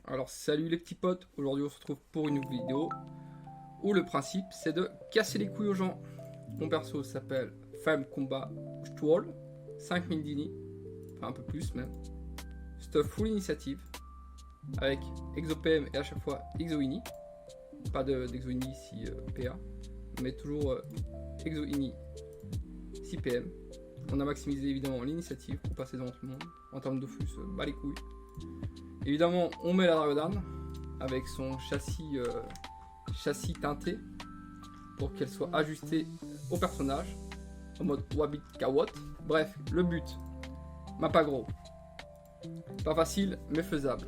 Alors salut les petits potes, aujourd'hui on se retrouve pour une nouvelle vidéo où le principe c'est de casser les couilles aux gens. Mon perso s'appelle Femme Combat Stroll, 5000 dini, enfin un peu plus même. Stuff full initiative avec ExoPM et à chaque fois ExoIni. Pas d'ExoIni ici PA, mais toujours ExoIni 6 PM. On a maximisé évidemment l'initiative pour passer devant tout le monde. En termes de flux, bas les couilles. Évidemment, on met la Dragodan avec son châssis teinté pour qu'elle soit ajustée au personnage en mode Wabit Kawot. Bref, le but, map agro. Pas facile, mais faisable.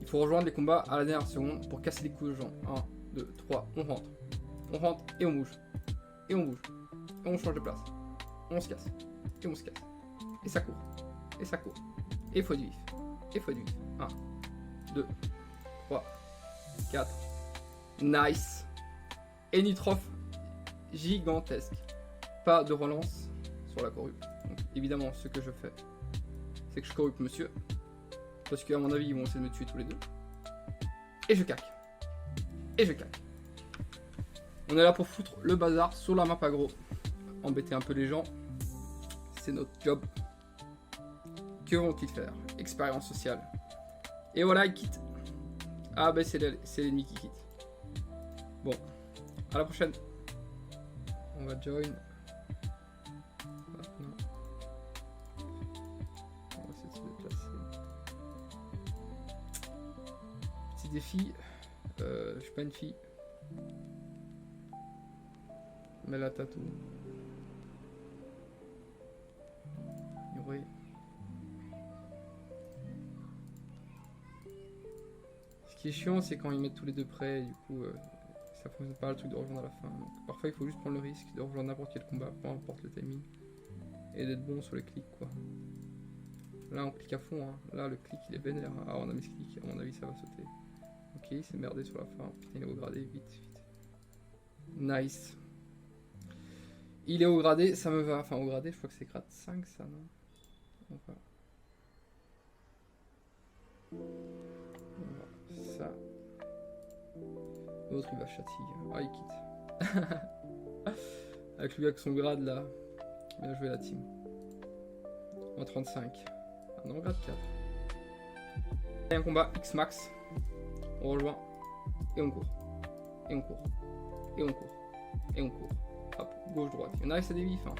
Il faut rejoindre les combats à la dernière seconde pour casser les couilles aux gens. 1, 2, 3, on rentre. On rentre et on bouge. Et on bouge. Et on change de place. On se casse. Et on se casse. Et ça court. Et ça court. Et il faut du vif. Et il faut du vif. 1, 2, 3, 4. Nice. Et Nitrof gigantesque. Pas de relance sur la corrupe. Donc évidemment, ce que je fais, c'est que je corrupe monsieur. Parce qu'à mon avis, ils vont essayer de me tuer tous les deux. Et je caque. Et je caque. On est là pour foutre le bazar sur la map aggro. Embêter un peu les gens. C'est notre job. Que vont-ils faire? Expérience sociale. Et voilà, il quitte. Ah ben c'est l'ennemi qui quitte. Bon, à la prochaine. On va join. Maintenant. On va essayer de se déplacer. Petit défi. Je suis pas une fille. Mais la tatou. Ignorer. Ce qui est chiant, c'est quand ils mettent tous les deux près, et du coup, ça fonctionne pas le truc de rejoindre à la fin. Donc, parfois, il faut juste prendre le risque de rejoindre n'importe quel combat, peu importe le timing, et d'être bon sur le clic, quoi. Là, on clique à fond, hein. Là, le clic, il est vénère. Ah, on a mis ce clic, à mon avis, ça va sauter. Ok, il s'est merdé sur la fin. Putain, il est au gradé, vite, vite. Nice. Il est au gradé, ça me va. Enfin, au gradé, je crois que c'est grade 5, ça, non? On va. Ça. L'autre il va châtier. Ah, il quitte. Avec lui avec son grade là. Bien joué la team. En 35. Ah non, grade 4. Et un combat X-Max. On rejoint. Et on court. Et on court. Et on court. Et on court. Hop, gauche-droite. Il y en a qui c'est des vifs. Hein.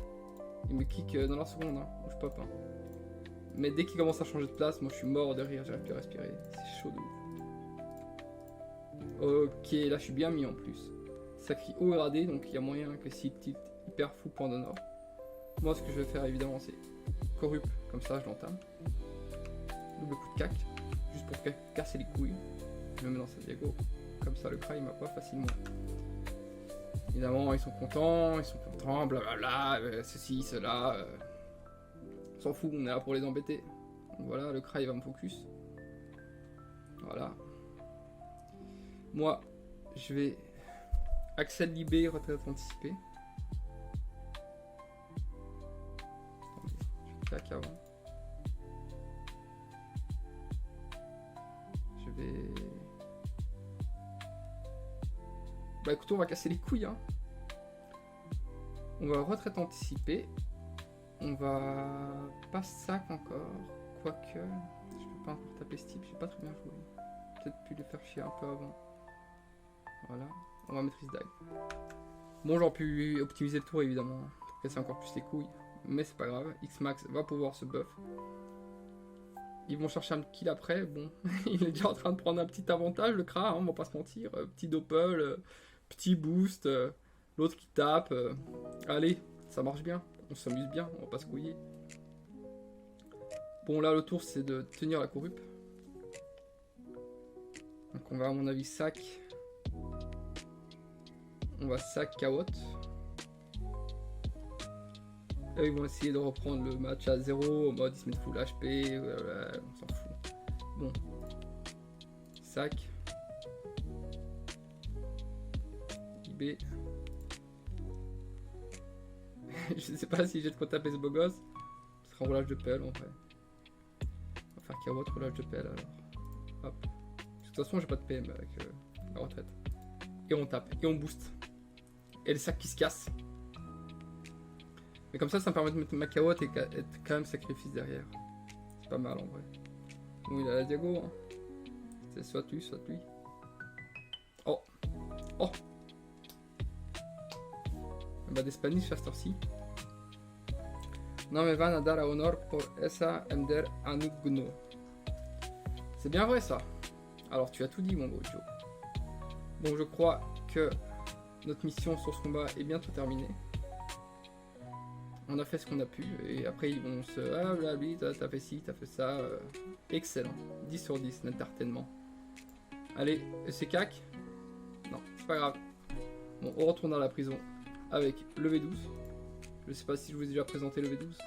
Il me kick dans la seconde. Hein. Je pop. Hein. Mais dès qu'il commence à changer de place, moi je suis mort de rire. J'arrive plus à respirer. C'est chaud de ouf. Ok, là je suis bien mis en plus. Ça crie haut gradé, donc il y a moyen que s'il tilt hyper fou point de nord. Moi ce que je vais faire évidemment c'est corrup, comme ça je l'entame. Double coup de cac, juste pour casser les couilles. Je me mets dans Santiago, comme ça le cry m'a pas facilement. Évidemment ils sont contents, blablabla, ceci, cela. On s'en fout, on est là pour les embêter. Donc voilà, le cry va me focus. Voilà. Moi, je vais Axel Libé, retraite anticipée. Attendez, je claque avant. Je vais... Bah écoutez, on va casser les couilles. Hein. On va retraite anticipée. On va pas sac encore. Quoique, je peux pas encore taper ce type, j'ai pas très bien joué. Peut-être pu le faire chier un peu avant. Voilà, on va maîtrise dague. Bon, j'aurais pu optimiser le tour évidemment, pour casser encore plus les couilles. Mais c'est pas grave, X-Max va pouvoir se buff. Ils vont chercher un kill après, bon, il est déjà en train de prendre un petit avantage, le Kra, hein, on va pas se mentir. Petit doppel, petit boost, l'autre qui tape. Allez, ça marche bien, on s'amuse bien, on va pas se couiller. Bon, là le tour c'est de tenir la corrupe. Donc on va à mon avis sac. On va sac Kawot. Eux ils vont essayer de reprendre le match à 0 en mode ils se mettent full HP, on s'en fout. Bon. Sac. IB. Je sais pas si j'ai de quoi taper ce beau gosse. Ce sera en roulage de pelle en vrai. On va faire Kawot roulage de pelle alors. Hop. toute façon, j'ai pas de PM avec la retraite. Et on tape, et on booste. Et les sacs qui se cassent. Mais comme ça me permet de mettre ma carotte et être quand même sacrifice derrière. C'est pas mal en vrai. Bon, il a la diago. Hein. C'est soit lui, soit lui. Oh. Oh. Bah des Spanish à cette heure-ci. Non me van a dar a honor por esa ender anugno. C'est bien vrai ça. Alors tu as tout dit mon beau Joe. Bon je crois que notre mission sur ce combat est bientôt terminée. On a fait ce qu'on a pu et après ils vont se... Ah blablabla, t'as fait ci, t'as fait ça. Excellent. 10 sur 10, l'entertainment. Allez, c'est cac. Non, c'est pas grave. Bon, on retourne à la prison avec le V12. Je sais pas si je vous ai déjà présenté le V12.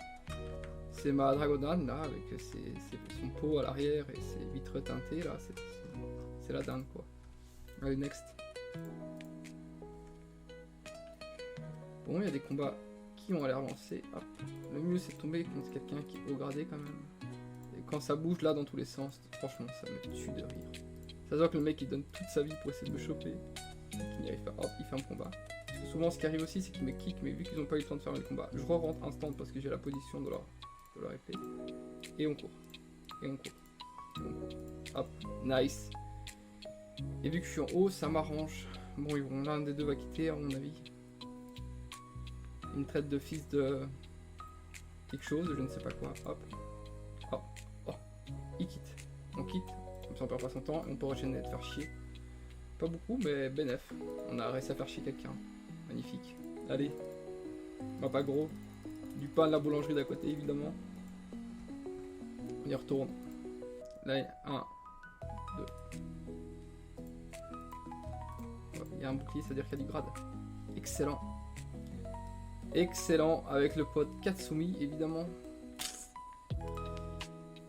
C'est ma Dragonane là, avec son pot à l'arrière et ses vitres teintées là. C'est la dingue quoi. Allez, next. Bon, il y a des combats qui ont l'air lancés. Hop. Le mieux c'est de tomber contre quelqu'un qui est haut gradé quand même. Et quand ça bouge là dans tous les sens, franchement ça me tue de rire. Ça se voit que le mec il donne toute sa vie pour essayer de me choper. Il n'y arrive pas. Hop, il fait un combat. Parce que souvent ce qui arrive aussi c'est qu'ils me kick, mais vu qu'ils n'ont pas eu le temps de faire le combat, je re-rentre instant parce que j'ai la position de leur épée. Et on court. Et on court. Et on court. Hop, nice. Et vu que je suis en haut, ça m'arrange. Bon, l'un des deux va quitter à mon avis. Il me traite de fils de quelque chose, je ne sais pas quoi. Hop. Hop. Oh. Il quitte. On quitte. Comme ça on perd pas son temps et on peut enchaîner de faire chier. Pas beaucoup, mais bénef. On a réussi à faire chier quelqu'un. Magnifique. Allez. Bah, pas gros. Du pain de la boulangerie d'à côté, évidemment. On y retourne. Là, 1, 2. Il y a un bouclier, c'est-à-dire qu'il y a du grade. Excellent. Excellent. Avec le pote Katsumi, évidemment.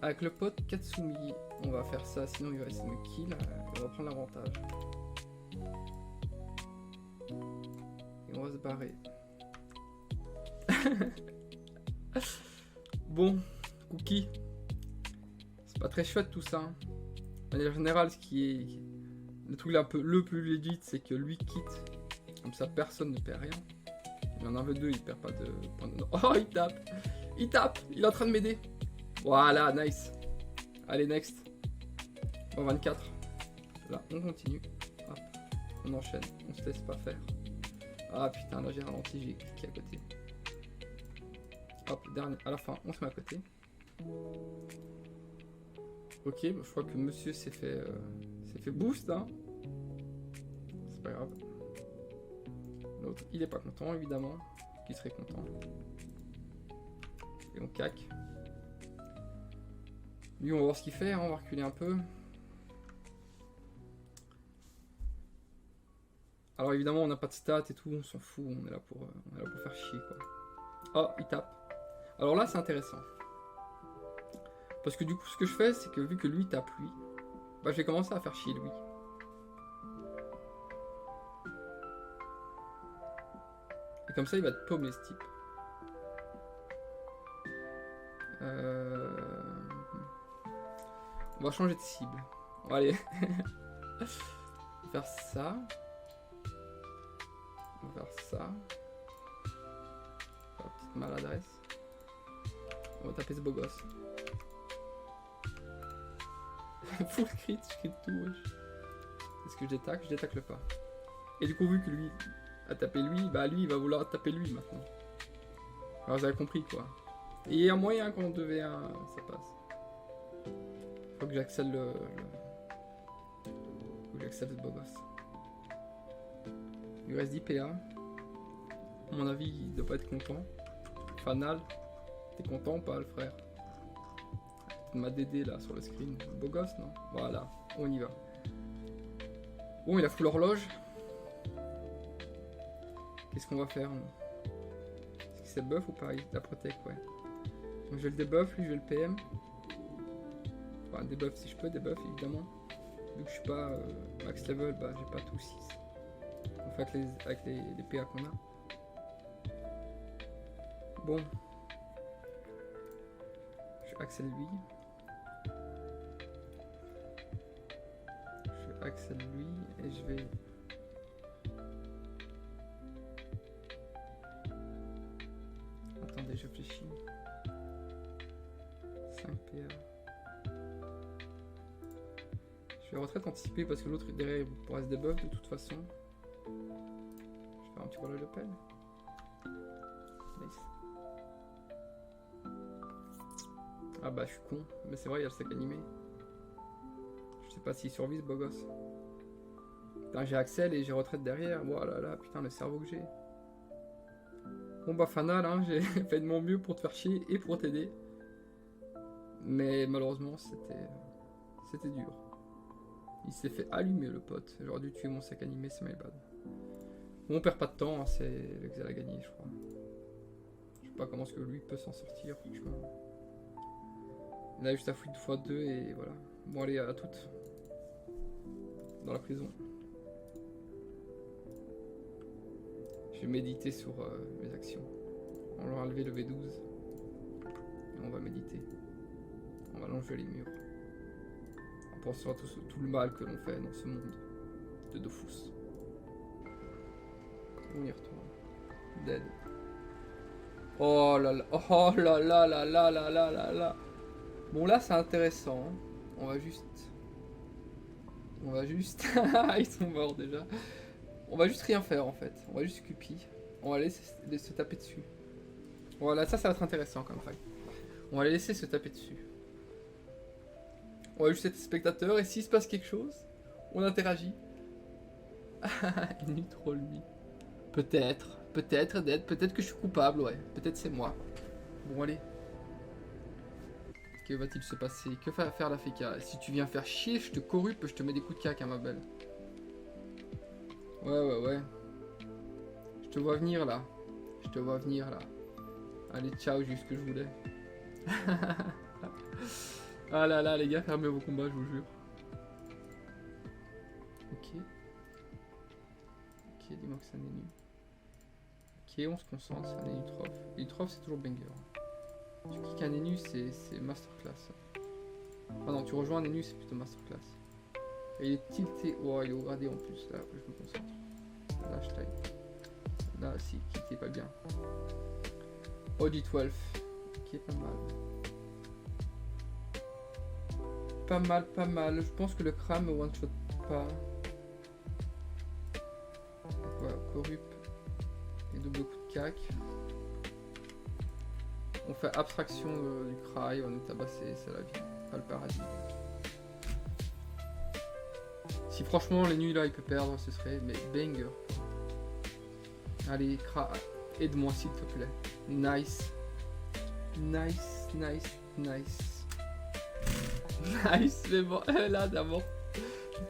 Avec le pote Katsumi, on va faire ça, sinon il va essayer de me kill. On va prendre l'avantage. Et on va se barrer. Bon, Cookie. C'est pas très chouette tout ça. Hein. De manière générale, ce qui est... Le truc là, un peu le plus legit, c'est que lui quitte. Comme ça, personne ne perd rien. Il en avait deux, il perd pas de points de... Oh, il tape. Il tape. Il est en train de m'aider. Voilà, nice. Allez, next. Bon, 24. Là, on continue. Hop. On enchaîne. On se laisse pas faire. Ah putain, là j'ai ralenti, j'ai cliqué à côté. Hop, dernier. À la fin, on se met à côté. Ok, bah, je crois que monsieur s'est fait boost. Hein. C'est pas grave. L'autre, il est pas content, évidemment. Qui serait content. Et on cac. Lui, on va voir ce qu'il fait, hein, on va reculer un peu. Alors évidemment, on n'a pas de stats et tout, on s'en fout, on est là pour faire chier, quoi. Oh, il tape. Alors là, c'est intéressant. Parce que du coup, ce que je fais, c'est que vu que lui tape lui, bah je vais commencer à faire chier lui. Et comme ça, il va te paumer ce type. On va changer de cible. Bon, allez. On va faire ça. On va faire ça. Faire petite maladresse. On va taper ce beau gosse. Full crit, je crit tout, wesh. Est-ce que je détacle? Je détacle pas. Et du coup, vu que lui a tapé lui, bah lui, il va vouloir taper lui maintenant. Alors, vous avez compris, quoi. Et il y a un moyen qu'on devait ça passe. Faut que j'accède Faut que j'accède ce beau gosse. Il reste 10 PA. À mon avis, il doit pas être content. Fanal, t'es content ou pas, le frère? Ma DD là sur le screen. Beau gosse, non? Voilà, on y va. Bon, il a foutu l'horloge. Qu'est-ce qu'on va faire? Est-ce que c'est buff ou pas? Il la protect, ouais. Donc je vais le debuff, lui je vais le PM. Enfin, debuff si je peux, debuff évidemment. Vu que je suis pas max level, bah j'ai pas tout 6. On fait avec les PA qu'on a. Bon. Je accèle lui. Axel lui, et je vais... Attendez, je réfléchis. 5 PA. Je vais retraite anticipée parce que l'autre derrière pourrait se debuff de toute façon. Je vais faire un petit relais de peine. Nice. Ah bah je suis con, mais c'est vrai, il y a le sac animé. Je sais pas s'il survit ce beau gosse. Putain, j'ai Axel et j'ai retraite derrière. Voilà, là, putain, le cerveau que j'ai. Bon bah Fanal, hein, j'ai fait de mon mieux pour te faire chier et pour t'aider. Mais malheureusement, c'était dur. Il s'est fait allumer le pote. J'aurais dû tuer mon sac animé, c'est my bad. Bon, on perd pas de temps, hein, c'est l'Excel a gagné, je crois. Je sais pas comment est-ce que lui peut s'en sortir, franchement. Il a juste à fouiller x2 et voilà. Bon allez, à toutes. Dans la prison. Je vais méditer sur mes actions. On va enlever le V12. Et on va méditer. On va longer les murs. En pensant à tout le mal que l'on fait dans ce monde de Dofus. On y retourne. Dead. Oh là là. Oh là là là là là là là là. Bon là c'est intéressant. On va juste... Ils sont morts déjà. On va juste rien faire en fait. On va juste cupie. On va laisser se taper dessus. Voilà, ça va être intéressant comme faille. On va les laisser se taper dessus. On va juste être spectateur et s'il se passe quelque chose, on interagit. Ni trop lui. Peut-être que je suis coupable, ouais. Peut-être c'est moi. Bon allez. Que va-t-il se passer? Que va faire la féca? Si tu viens faire chier, je te corrupte, je te mets des coups de cac, hein, ma belle. Ouais. Je te vois venir là. Allez, ciao, j'ai eu ce que je voulais. Ah là là, les gars, fermez vos combats, je vous jure. Ok, dis-moi que c'est un énu. Ok, on se concentre, c'est un énu troph. Et troph, c'est toujours banger. Tu kicks un énu, c'est masterclass. Ah non, tu rejoins un énu, c'est plutôt masterclass. Et il est tilté. Oh, il est au gradé en plus, là, je me concentre. Là, je type. Là, si, qui pas bien. OG12. Ok, pas mal. Pas mal. Je pense que le crâne me one-shot pas. Voilà, corrupt. Et double coup de cac. On fait abstraction du cry, on est tabassé, c'est la vie. Pas le paradis. Si franchement les nuits là il peut perdre, ce serait mais banger. Allez, aide-moi s'il te plaît. Nice, mais bon, là d'abord,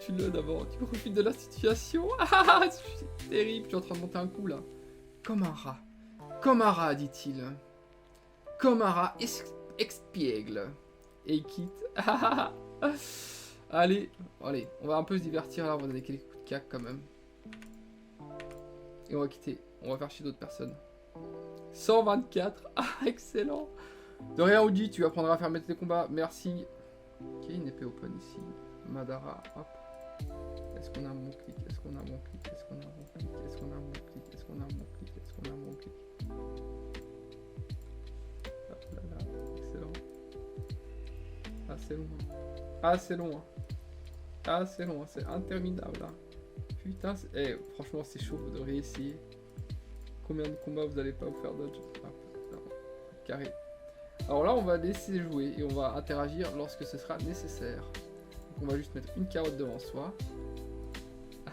tue-le d'abord, tu profites de la situation. Ah, c'est terrible, je suis en train de monter un coup là. Comme un rat, dit-il. Comme un rat expiègle. Et il quitte. Allez, on va un peu se divertir là, on va donner quelques coups de cac quand même. Et on va quitter, on va faire chier d'autres personnes. 124, ah excellent. De rien Audi, tu apprendras à faire mettre tes combats, merci. Ok, une épée open ici. Madara, hop. Est-ce qu'on a un bon clic? Hop là, excellent. C'est long, c'est interminable là. Putain, franchement c'est chaud, vous devriez essayer. Combien de combats vous allez pas vous faire dodge? Carré. Alors là on va laisser jouer et on va interagir lorsque ce sera nécessaire. Donc on va juste mettre une carotte devant soi.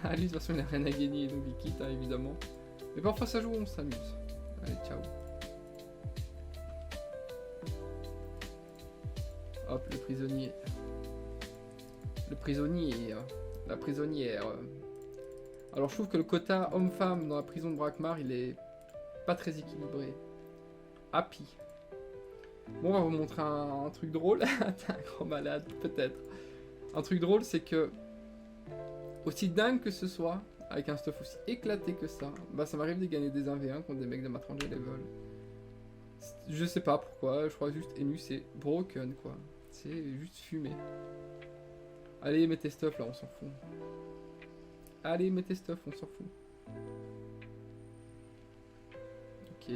Ah lui de toute façon il n'a rien à gagner donc il quitte hein, évidemment. Mais parfois ça joue, on s'amuse. Allez ciao. Hop le prisonnier. La prisonnière. Alors je trouve que le quota homme-femme dans la prison de Brakmar il est pas très équilibré. Happy. Bon, on va vous montrer un truc drôle. T'es un grand malade, peut-être. Un truc drôle, c'est que, aussi dingue que ce soit, avec un stuff aussi éclaté que ça, bah ça m'arrive de gagner des 1v1 contre des mecs de ma tranche de level. Je sais pas pourquoi, je crois juste Enu c'est broken quoi. C'est juste fumé. Allez, mets tes stuff là, on s'en fout. Allez, mets tes stuff, on s'en fout. Ok.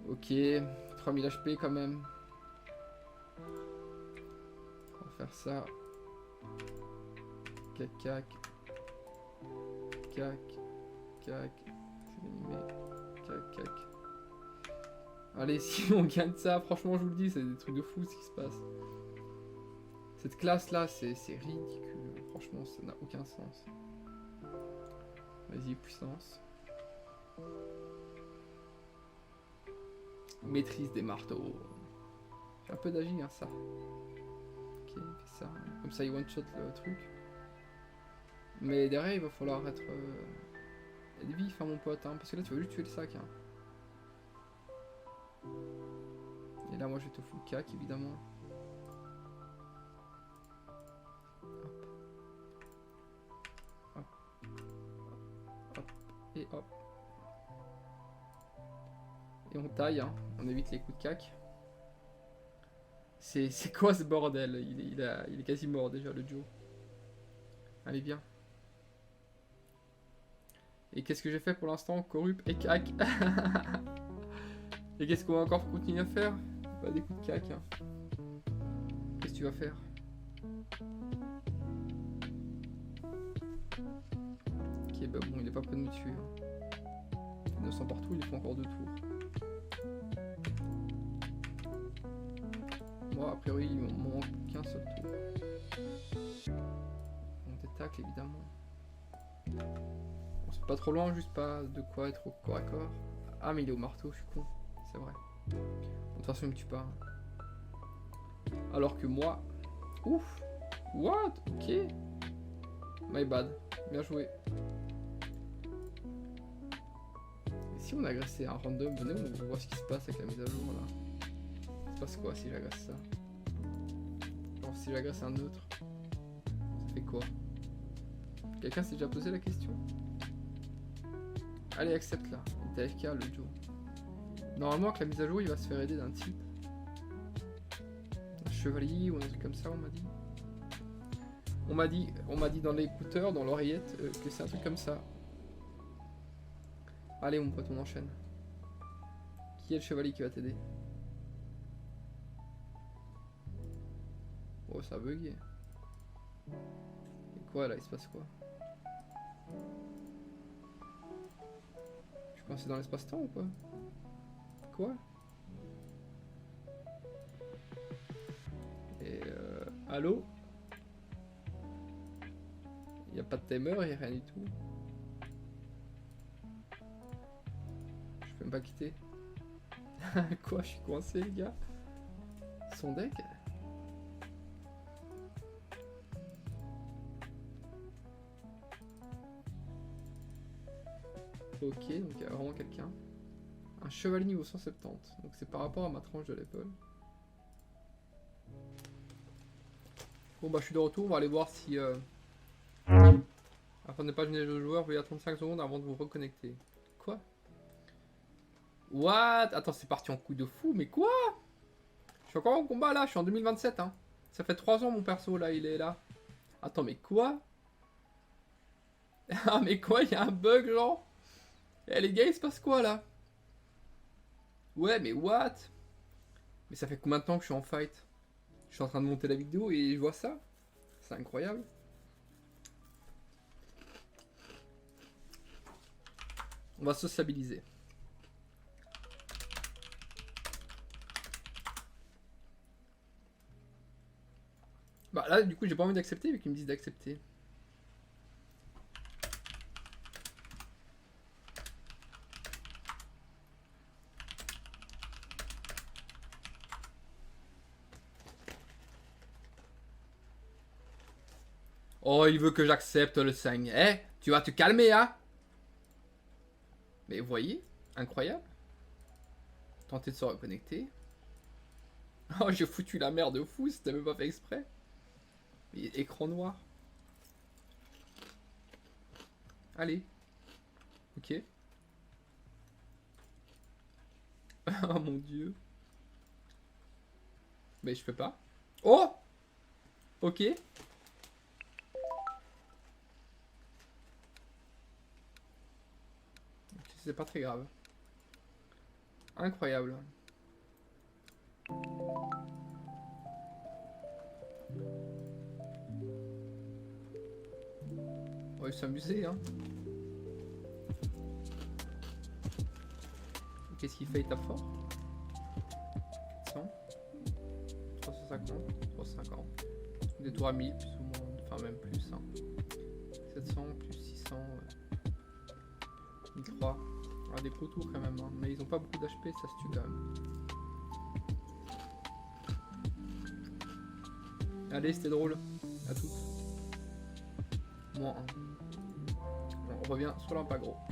Ok. 3000 HP quand même. On va faire ça. Cac, cac. Cac. Cac. C'est animé. Cac, cac. Allez, si on gagne ça, franchement, je vous le dis, c'est des trucs de fou ce qui se passe. Cette classe-là, c'est ridicule. Franchement, ça n'a aucun sens. Vas-y, puissance. Maîtrise des marteaux. J'ai un peu d'agi, hein, ça. Ok, il fait ça. Comme ça, il one-shot le truc. Mais derrière, il va falloir être vif, hein, mon pote. Hein, parce que là, tu vas juste tuer le sac. Hein. Et là, moi, je te fous le cac, évidemment. Hop. Hop. Hop. Et hop. Et on taille, hein. On évite les coups de cac. C'est quoi ce bordel? Il est quasi mort déjà, le duo. Allez, viens. Et qu'est-ce que j'ai fait pour l'instant? Corrupt et cac. Et qu'est-ce qu'on va encore continuer à faire? Pas des coups de cac. Hein. Qu'est-ce que tu vas faire? Ok, bah bon, il est pas prêt de me tuer. Hein. 900 partout, il faut encore 2 tours. Moi, a priori, il m'en manque qu'un seul tour. On détacle évidemment. Bon, c'est pas trop loin, juste pas de quoi être au corps à corps. Ah, mais il est au marteau, je suis con. C'est vrai. De toute façon, il me tue pas. Alors que moi. Ouf! What? Ok. My bad. Bien joué. Et si on agressait un random, venez, on voit ce qui se passe avec la mise à jour là. Il se passe quoi si j'agresse ça? Genre si j'agresse un autre, ça fait quoi? Quelqu'un s'est déjà posé la question? Allez, accepte là. Il est AFK le Joe. Normalement, avec la mise à jour, il va se faire aider d'un type. Un chevalier ou un truc comme ça, on m'a dit. On m'a dit dans l'écouteur, dans l'oreillette, que c'est un truc comme ça. Allez, mon pote, on enchaîne. Qui est le chevalier qui va t'aider? Oh, ça a bugué. Et quoi là, il se passe quoi? Je suis coincé dans l'espace-temps ou quoi? Quoi? Et allô? Il n'y a pas de timer, il n'y a rien du tout. Je peux même pas quitter. Quoi? Je suis coincé, les gars? Son deck? Ok, donc il y a vraiment quelqu'un. Un chevalier niveau 170. Donc c'est par rapport à ma tranche de l'épaule. Bon bah je suis de retour, on va aller voir si... Afin de ne pas gêner le joueur, veuillez attendre 5 secondes avant de vous reconnecter. Quoi? What? Attends, c'est parti en coup de fou, mais quoi? Je suis encore en combat là, je suis en 2027 hein. Ça fait 3 ans mon perso là, il est là. Attends, mais quoi? Ah mais quoi, il y a un bug genre? Eh les gars, il se passe quoi là? Ouais mais what? Mais ça fait combien de temps que je suis en fight? Je suis en train de monter la vidéo et je vois ça? C'est incroyable. On va sociabiliser. Bah là du coup j'ai pas envie d'accepter vu qu'ils me disent d'accepter. Oh, il veut que j'accepte le 5. Eh, tu vas te calmer, hein? Mais vous voyez, incroyable. Tenter de se reconnecter. Oh, j'ai foutu la merde de fou, c'était même pas fait exprès. Mais écran noir. Allez. Ok. Oh mon dieu. Mais je peux pas. Oh! Ok. C'est pas très grave. Incroyable. On va s'amuser, hein. Qu'est-ce qu'il fait? Il tape fort. 400, 350, 350. Des tours à 1000, plus ou moins, enfin même plus. Hein. 700, plus 600, 1003. Ah, des gros tours quand même, hein. Mais ils ont pas beaucoup d'HP, ça se tue quand même. Allez, c'était drôle. À toutes. Moins 1. On revient sur l'impagro.